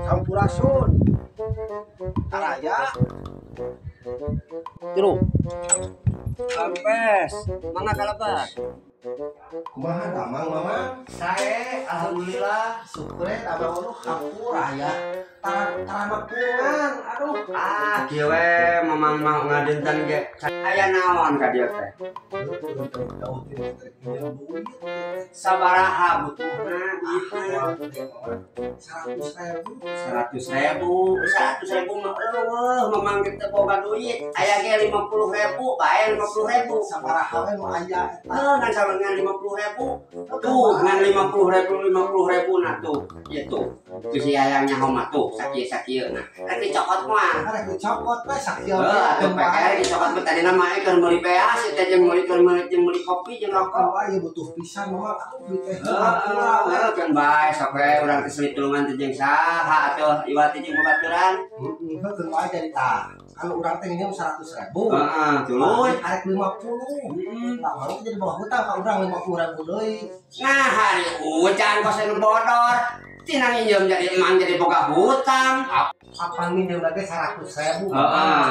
Sampurasun. Taraya. Tiru. Kampes. Mana kalabat? Kumaha damang mama? Sae alhamdulillah syukur tamang lu hampura ya. Tarana pungan. Aduh. Kieu we mamang mau ngadeutan ge. Aya naon ka dieu teh? Sabaraha butuhna? 100.000. 100.000 mah eueuh mamang kita boga duit. Aya ge 50.000 bae 50.000. Sabaraha we nu aya Ngan salengan 50.000. Tuh ngan 50.000 nah tuh. Ieu tuh. Geus ayangnya mah tuh sakieu nah. Rek dicokot mah. Rek dicokot we sakieu. Atuh PKR dicokot mah tadi nama keur meuli beas teh jeung meuli kopi jeung rokok. Ieu butuh pisan mah duit teh. Kan bae sok we urang teh tulungan teh jeung saha atuh iwati jeung babaturan. Heuh teu wae jadi tah. Anu urang teh nginjem 100.000. Heeh, tuluy. Arek 50. Tah mau jadi bawa hutang ka urang 50.000 deui. Nah, hari hujan kos anu bodor. Tina nginjem jadi emang jadi boga hutang. Kapan nginjem lagi 100.000. Heeh,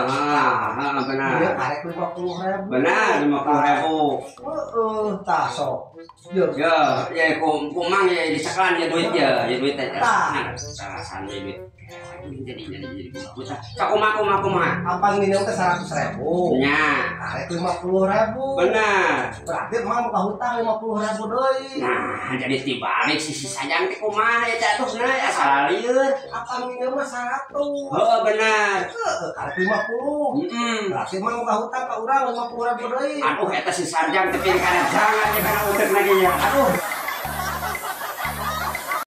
benar. Ieu arek 50.000. Benar 50.000. Tah sok. Ya, kumang ya disaklan ya duit ya duit teh. Tah. Salasan duit. Jadi buta. Kumaha. Kapan nginjem teh 100.000. Nya. Arek 50.000. Benar. Berarti emang buka hutang 50.000 deui. Nah, jadi dibalik sisi sayang teh kumaha ya jatuhna ya salalieur. Kapan nginjem mah 100. Heeh, benar. Arek 50. Berarti emang buka hutang ka urang 50.000 deui. Aduh eta si sarjang teh piring kana jangan ya kana utek lagi ya. Aduh.